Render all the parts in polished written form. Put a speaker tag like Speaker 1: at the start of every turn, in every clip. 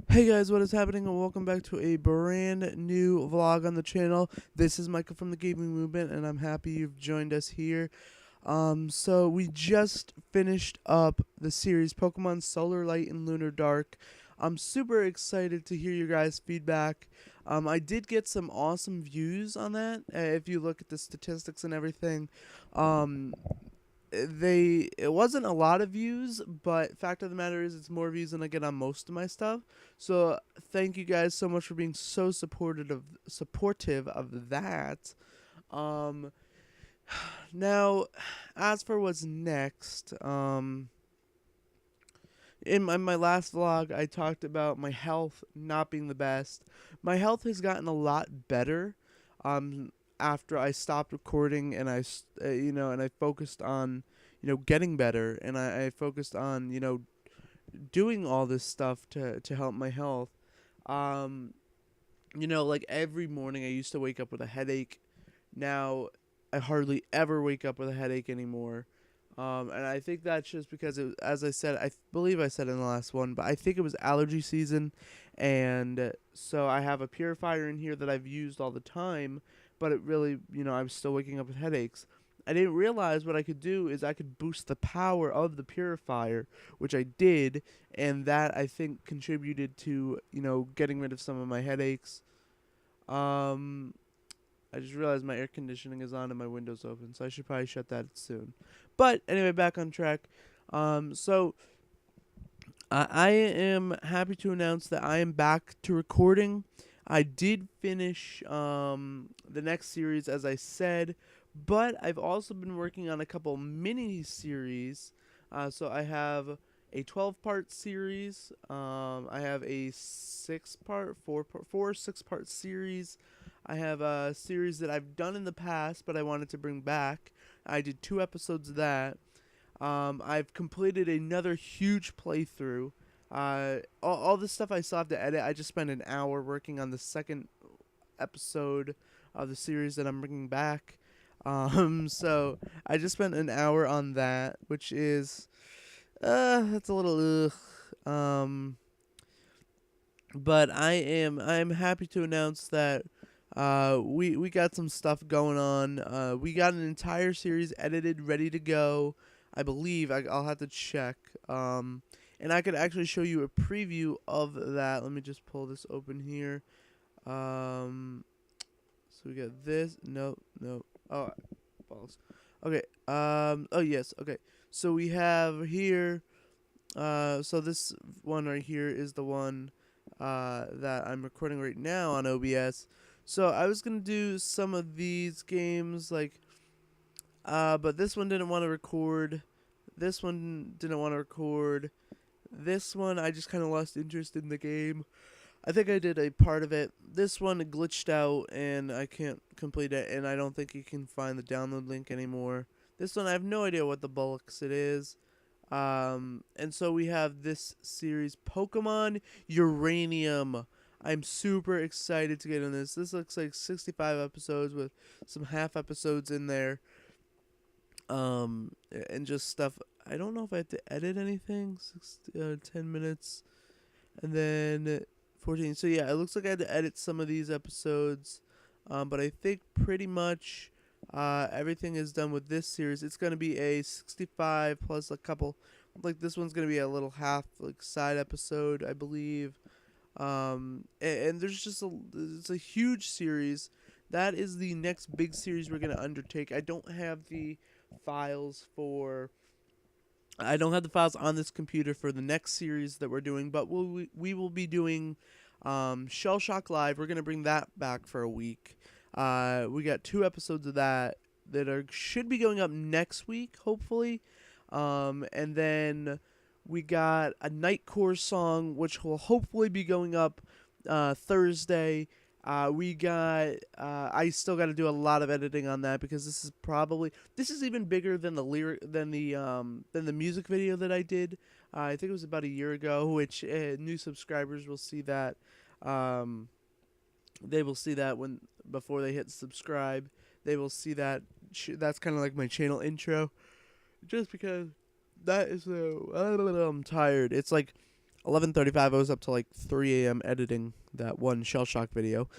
Speaker 1: Hey guys, what is happening and welcome back to a brand new vlog on the channel. This is Michael from the Gaming Movement and I'm happy you've joined us here. So we just finished up the series Pokemon Solar Light and Lunar Dark. I'm super excited to hear your guys' feedback. I did get some awesome views on that. If you look at the statistics and everything, um, it wasn't a lot of views, but fact of the matter is it's more views than I get on most of my stuff. So thank you guys so much for being so supportive of that. Um Now, as for what's next, in my last vlog I talked about my health not being the best. My health has gotten a lot better um after I stopped recording and and I focused on getting better, and I focused on doing all this stuff to help my health. Um like every morning I used to wake up with a headache. Now I hardly ever wake up with a headache anymore. And I think that's just because, as I said, believe I said in the last one, but I think it was allergy season. And so I have a purifier in here that I've used all the time, but it really, I was still waking up with headaches. I didn't realize what I could do is I could boost the power of the purifier, which I did, and that I think contributed to, getting rid of some of my headaches. Um, I just realized my air conditioning is on and my window's open, so I should probably shut that soon. But anyway, back on track. So I am happy to announce that I am back to recording. I did finish the next series, as I said, but I've also been working on a couple mini series. So I have a 12-part series. I have a 6-part, 6-part series. I have a series that I've done in the past, but I wanted to bring back. I did 2 episodes of that. I've completed another huge playthrough. All this stuff I still have to edit. I just spent an hour working on the second episode of the series that I'm bringing back. So I just spent an hour on that, which is, that's a little ugh. But I'm happy to announce that we got some stuff going on. We got an entire series edited, ready to go. I believe I'll have to check. And I could actually show you a preview of that. Let me just pull this open here. So we got this. No, no. Oh, balls. Okay. Oh yes. Okay. So we have here. So this one right here is the one that I'm recording right now on OBS. So I was gonna do some of these games but this one didn't want to record. This one didn't want to record. This one I just kind of lost interest in the game. I think I did a part of it. This one glitched out and I can't complete it, and I don't think you can find the download link anymore. This one I have no idea what the bullocks it is. And so we have this series, Pokemon Uranium. I'm super excited to get in this. This looks like 65 episodes with some half episodes in there. And just stuff. I don't know if I have to edit anything. 10 minutes. And then 14. So yeah, it looks like I had to edit some of these episodes. But I think pretty much everything is done with this series. It's going to be a 65 plus a couple. Like this one's going to be a little half side episode, I believe. And there's just it's a huge series. That is the next big series we're going to undertake. I don't have the files on this computer for the next series that we're doing, but we will be doing Shellshock Live. We're gonna bring that back for a week. We got 2 episodes of that should be going up next week, hopefully. And then we got a Nightcore song, which will hopefully be going up Thursday. We got. I still got to do a lot of editing on that because this is even bigger than the music video that I did. I think it was about a year ago. Which new subscribers will see that. They will see that when before they hit subscribe. They will see that. That's kind of like my channel intro, just because that is I'm tired. It's like 11:35. I was up till like 3 a.m. editing that one Shellshock video.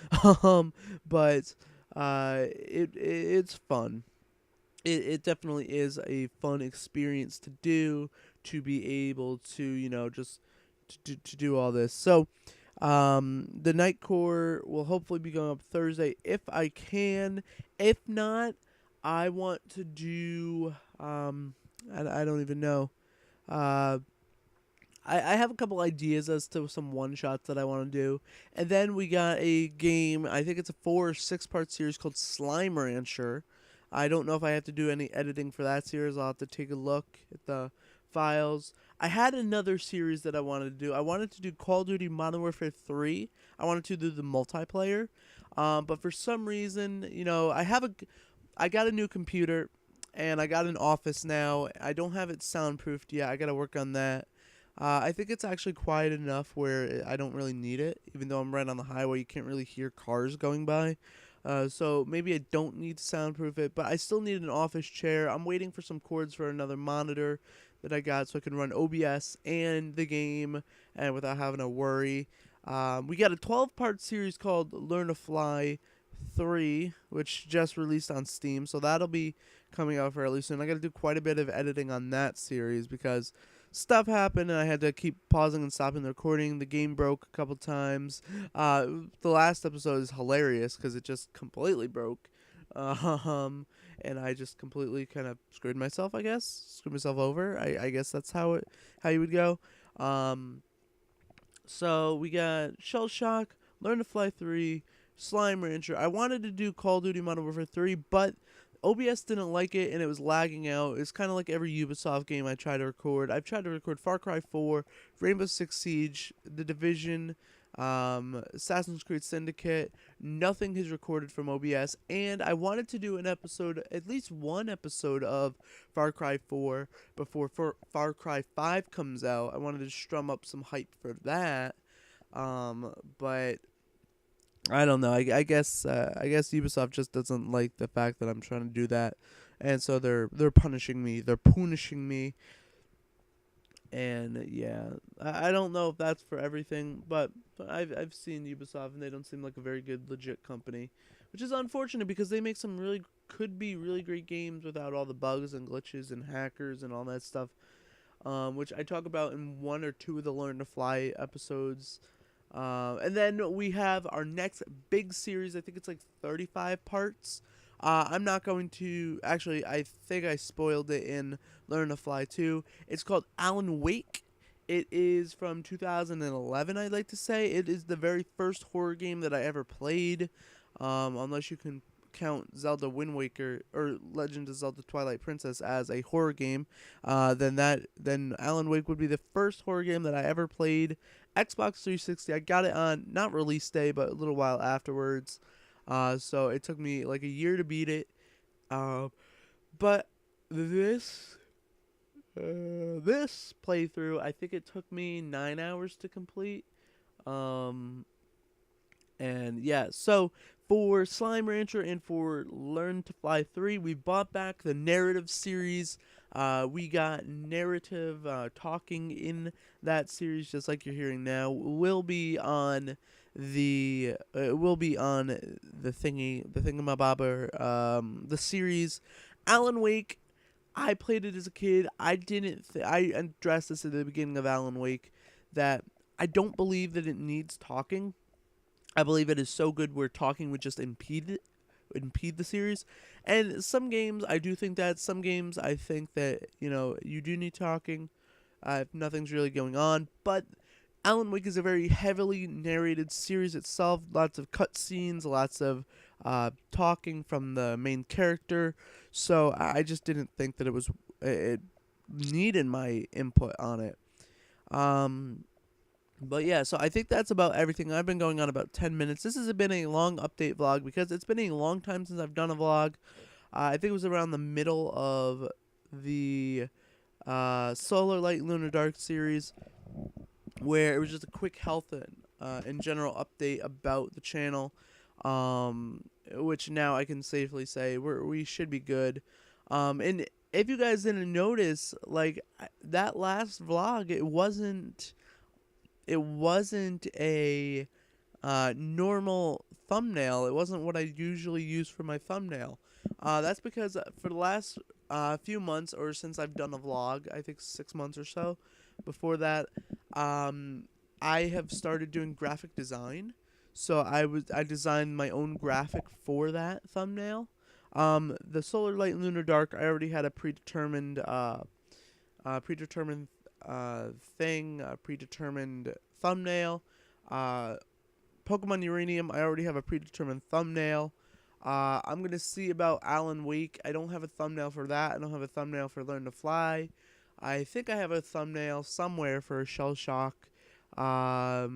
Speaker 1: But it's fun. It definitely is a fun experience to do, to be able to just to do all this. So the night core will hopefully be going up Thursday if I can. If not, I want to do I don't even know. uh I have a couple ideas as to some one shots that I want to do. And then we got a game, I think it's a 4 or 6 part series called Slime Rancher. I don't know if I have to do any editing for that series. I'll have to take a look at the files. I had another series that I wanted to do. I wanted to do Call of Duty Modern Warfare 3. I wanted to do the multiplayer. But for some reason, I got a new computer and I got an office now. I don't have it soundproofed yet. I got to work on that. I think it's actually quiet enough where I don't really need it. Even though I'm right on the highway, you can't really hear cars going by. So maybe I don't need to soundproof it, but I still need an office chair. I'm waiting for some cords for another monitor that I got so I can run OBS and the game and without having to worry. We got a 12-part series called Learn to Fly 3, which just released on Steam, so that'll be coming out fairly soon. I got to do quite a bit of editing on that series because stuff happened and I had to keep pausing and stopping the recording. The game broke a couple times. The last episode is hilarious because it just completely broke. And I just completely kind of screwed myself, I guess. Screwed myself over. I guess that's how you would go. So we got Shellshock, Learn to Fly 3, Slime Rancher. I wanted to do Call of Duty Modern Warfare 3, but OBS didn't like it and it was lagging out. It's kind of like every Ubisoft game I try to record. I've tried to record Far Cry 4, Rainbow Six Siege, The Division, Assassin's Creed Syndicate. Nothing has recorded from OBS, and I wanted to do an episode, at least one episode of Far Cry 4 before Far Cry 5 comes out. I wanted to strum up some hype for that, but I don't know. I guess Ubisoft just doesn't like the fact that I'm trying to do that, and so they're punishing me. They're punishing me, and yeah, I don't know if that's for everything, but I've seen Ubisoft and they don't seem like a very good legit company, which is unfortunate because they make some could be really great games without all the bugs and glitches and hackers and all that stuff, which I talk about in 1 or 2 of the Learn to Fly episodes. And then we have our next big series. I think it's like 35 parts. I'm not going to... Actually, I think I spoiled it in Learn to Fly 2. It's called Alan Wake. It is from 2011, I'd like to say. It is the very first horror game that I ever played. Unless you can count Zelda Wind Waker or Legend of Zelda Twilight Princess as a horror game, then Alan Wake would be the first horror game that I ever played. Xbox 360. I got it on not release day, but a little while afterwards. So it took me like a year to beat it. But this playthrough, I think it took me 9 hours to complete. And yeah, so for Slime Rancher and for Learn to Fly 3, we bought back the narrative series. We got narrative talking in that series, just like you're hearing now. Will be on the thingamabobber, the series. Alan Wake. I played it as a kid. I didn't. I addressed this at the beginning of Alan Wake that I don't believe that it needs talking. I believe it is so good where talking would just impede the series. And some games, I do think that. Some games, I think that, you do need talking if nothing's really going on. But Alan Wake is a very heavily narrated series itself. Lots of cutscenes, lots of talking from the main character. So I just didn't think that it needed my input on it. But yeah, so I think that's about everything. I've been going on about 10 minutes. This has been a long update vlog because it's been a long time since I've done a vlog. I think it was around the middle of the Solar Light Lunar Dark series, where it was just a quick health and general update about the channel, which now I can safely say we should be good. And if you guys didn't notice, like, that last vlog, it wasn't it wasn't a normal thumbnail. It wasn't what I usually use for my thumbnail. That's because for the last few months, or since I've done a vlog, I think 6 months or so, before that, I have started doing graphic design. So I designed my own graphic for that thumbnail. The solar light lunar dark, I already had a predetermined predetermined thing, predetermined thumbnail. Uh, Pokemon Uranium, I already have a predetermined thumbnail. I'm going to see about Alan Wake. I don't have a thumbnail for that. I don't have a thumbnail for Learn to Fly. I think I have a thumbnail somewhere for Shellshock. I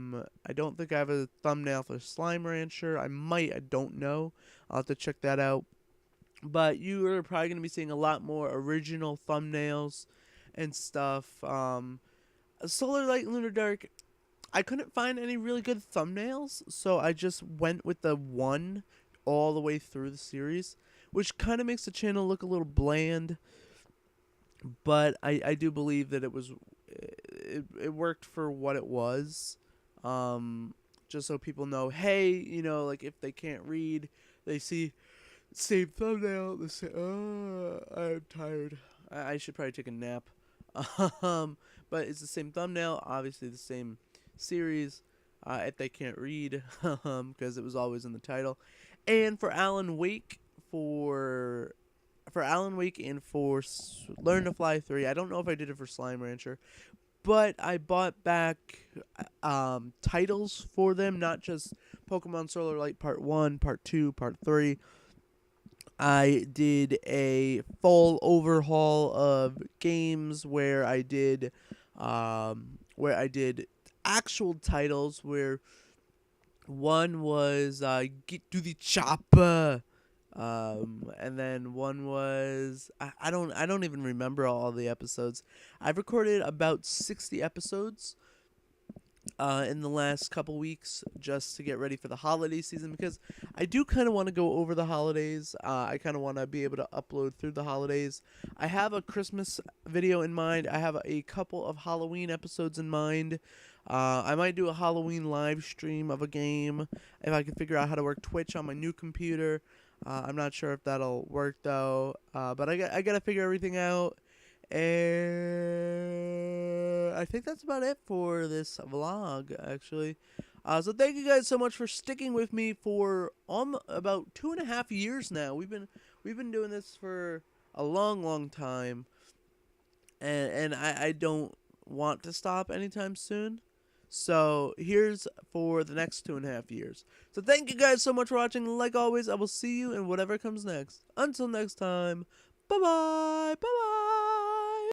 Speaker 1: don't think I have a thumbnail for Slime Rancher. I might. I don't know. I'll have to check that out. But you are probably going to be seeing a lot more original thumbnails and stuff. Solar Light Lunar Dark, I couldn't find any really good thumbnails, so I just went with the one all the way through the series, which kind of makes the channel look a little bland. But I do believe that it worked for what it was. Just so people know, hey, like if they can't read, they see same thumbnail. They say, "Oh, I'm tired. I should probably take a nap." But it's the same thumbnail, obviously the same series. If they can't read, because it was always in the title. And for Alan Wake, for Alan Wake and for Learn to Fly 3, I don't know if I did it for Slime Rancher, but I bought back titles for them, not just Pokemon Solar Light Part 1, Part 2, Part 3. I did a full overhaul of games where I did actual titles, where one was Get to the Chopper, and then one was I don't even remember all the episodes. I've recorded about 60 episodes in the last couple weeks, just to get ready for the holiday season, because I do kind of want to go over the holidays. I kind of want to be able to upload through the holidays. I have a Christmas video in mind. I have a couple of Halloween episodes in mind. I might do a Halloween live stream of a game if I can figure out how to work Twitch on my new computer. I'm not sure if that'll work though, but I gotta figure everything out. And I think that's about it for this vlog, actually. So thank you guys so much for sticking with me for about 2.5 years now. We've been doing this for a long time, and I don't want to stop anytime soon. So here's for the next 2.5 years. So thank you guys so much for watching. Like always, I will see you in whatever comes next. Until next time, bye bye.